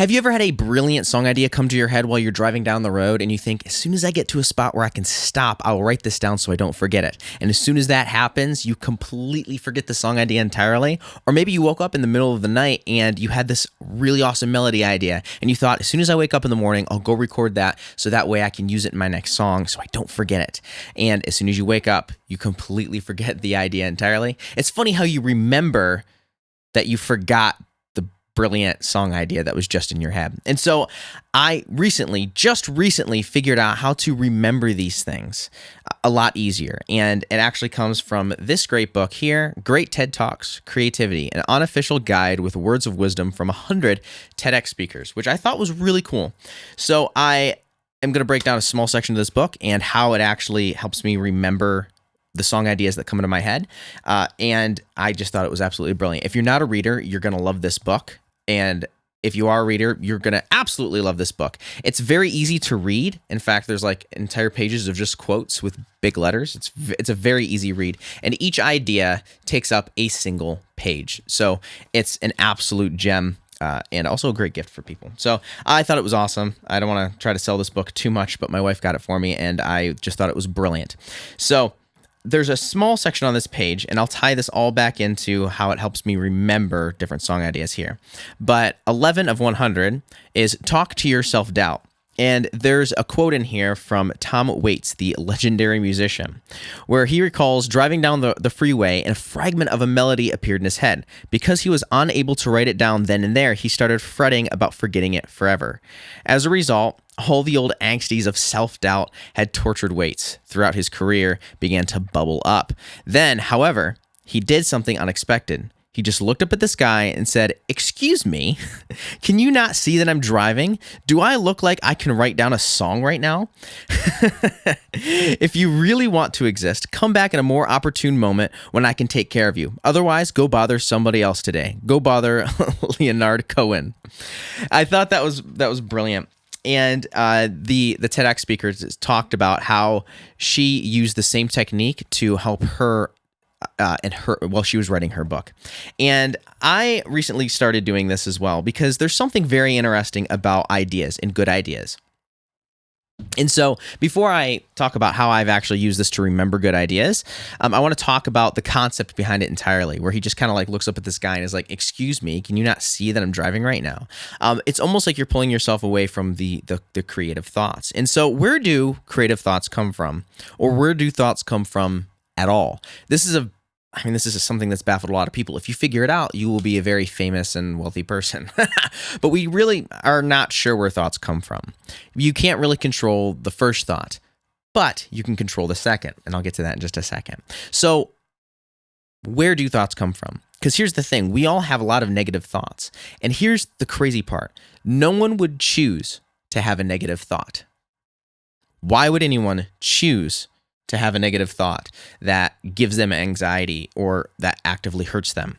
Have you ever had a brilliant song idea come to your head while you're driving down the road and you think, as soon as I get to a spot where I can stop, I'll write this down so I don't forget it? And as soon as that happens, you completely forget the song idea entirely. Or maybe you woke up in the middle of the night and you had this really awesome melody idea and you thought, as soon as I wake up in the morning, I'll go record that so that way I can use it in my next song so I don't forget it. And as soon as you wake up, you completely forget the idea entirely. It's funny how you remember that you forgot the brilliant song idea that was just in your head. And so I just recently figured out how to remember these things a lot easier. And it actually comes from this great book here, Great TED Talks, Creativity, an unofficial guide with words of wisdom from 100 TEDx speakers, which I thought was really cool. So I am going to break down a small section of this book and how it actually helps me remember the song ideas that come into my head. And I just thought it was absolutely brilliant. If you're not a reader, you're going to love this book. And if you are a reader, you're going to absolutely love this book. It's very easy to read. In fact, there's like entire pages of just quotes with big letters. It's a very easy read. And each idea takes up a single page. So it's an absolute gem. And also a great gift for people. So I thought it was awesome. I don't want to try to sell this book too much, but my wife got it for me, and I just thought it was brilliant. So there's a small section on this page, and I'll tie this all back into how it helps me remember different song ideas here. But 11 of 100 is talk to your self-doubt. And there's a quote in here from Tom Waits, the legendary musician, where he recalls driving down the freeway and a fragment of a melody appeared in his head. Because he was unable to write it down then and there, he started fretting about forgetting it forever. As a result, all the old angsties of self-doubt had tortured Waits throughout his career began to bubble up. Then, however, he did something unexpected. He just looked up at the sky and said, "Excuse me, can you not see that I'm driving? Do I look like I can write down a song right now?" If you really want to exist, come back in a more opportune moment when I can take care of you. Otherwise, go bother somebody else today. Go bother Leonard Cohen. I thought that was brilliant. And the TEDx speaker talked about how she used the same technique to help her while she was writing her book. And I recently started doing this as well because there's something very interesting about ideas and good ideas. And so before I talk about how I've actually used this to remember good ideas, I want to talk about the concept behind it entirely, where he just kind of like looks up at this guy and is like, "Excuse me, can you not see that I'm driving right now?" It's almost like you're pulling yourself away from the creative thoughts. And so where do creative thoughts come from? Or where do thoughts come from at all? This is something that's baffled a lot of people. If you figure it out, you will be a very famous and wealthy person. But we really are not sure where thoughts come from. You can't really control the first thought, but you can control the second, and I'll get to that in just a second. So where do thoughts come from? Because here's the thing. We all have a lot of negative thoughts. And here's the crazy part. No one would choose to have a negative thought. Why would anyone choose to have a negative thought that gives them anxiety or that actively hurts them?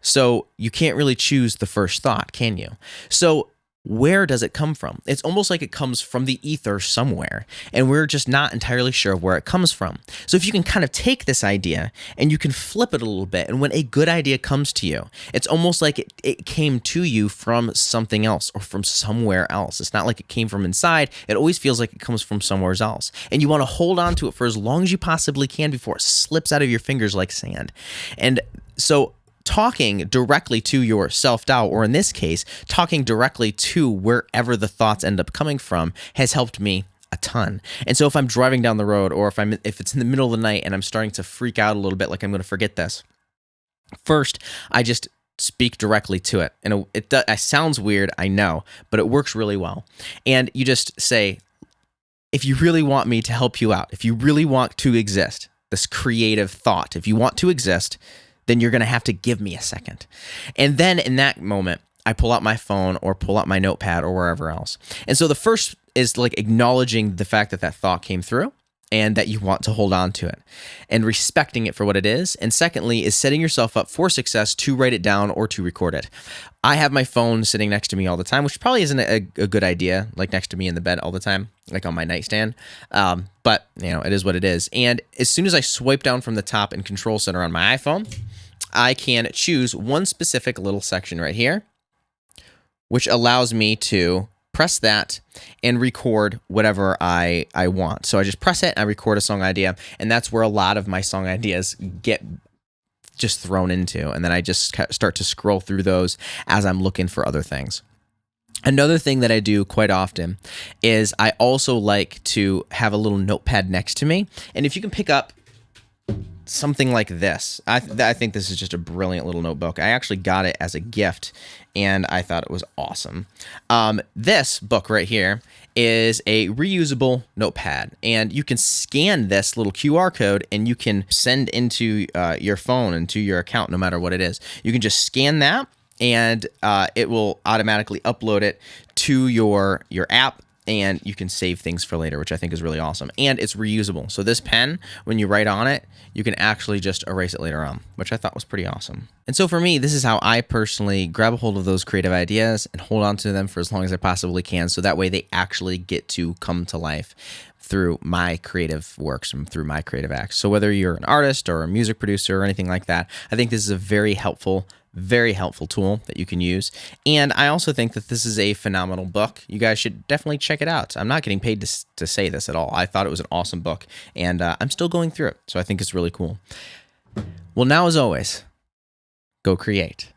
So you can't really choose the first thought, can you? So where does it come from? It's almost like it comes from the ether somewhere, and we're just not entirely sure of where it comes from. So if you can kind of take this idea and you can flip it a little bit, and when a good idea comes to you, it's almost like it came to you from something else or from somewhere else. It's not like it came from inside. It always feels like it comes from somewhere else. And you want to hold on to it for as long as you possibly can before it slips out of your fingers like sand. And so talking directly to your self-doubt, or in this case, talking directly to wherever the thoughts end up coming from, has helped me a ton. And so if I'm driving down the road, or if it's in the middle of the night and I'm starting to freak out a little bit, like I'm going to forget this, first, I just speak directly to it. And it sounds weird, I know, but it works really well. And you just say, if you really want me to help you out, if you really want to exist, this creative thought, if you want to exist, then you're going to have to give me a second. And then in that moment, I pull out my phone or pull out my notepad or wherever else. And so the first is like acknowledging the fact that that thought came through and that you want to hold on to it and respecting it for what it is. And secondly is setting yourself up for success to write it down or to record it. I have my phone sitting next to me all the time, which probably isn't a good idea, like next to me in the bed all the time, like on my nightstand. But it is what it is. And as soon as I swipe down from the top in Control Center on my iPhone, I can choose one specific little section right here which allows me to press that and record whatever I want. So I just press it and I record a song idea, and that's where a lot of my song ideas get just thrown into. And then I just start to scroll through those as I'm looking for other things. Another thing that I do quite often is I also like to have a little notepad next to me. And if you can pick up something like this, I think this is just a brilliant little notebook. I actually got it as a gift, and I thought it was awesome. This book right here is a reusable notepad, and you can scan this little QR code and you can send into your phone, into your account, no matter what it is. You can just scan that, and it will automatically upload it to your app, and you can save things for later, which I think is really awesome. And it's reusable. So this pen, when you write on it, you can actually just erase it later on, which I thought was pretty awesome. And so for me, this is how I personally grab a hold of those creative ideas and hold on to them for as long as I possibly can, so that way they actually get to come to life through my creative works and through my creative acts. So whether you're an artist or a music producer or anything like that, I think this is a very helpful tool that you can use. And I also think that this is a phenomenal book. You guys should definitely check it out. I'm not getting paid to say this at all. I thought it was an awesome book, and I'm still going through it. So I think it's really cool. Well, now as always, go create.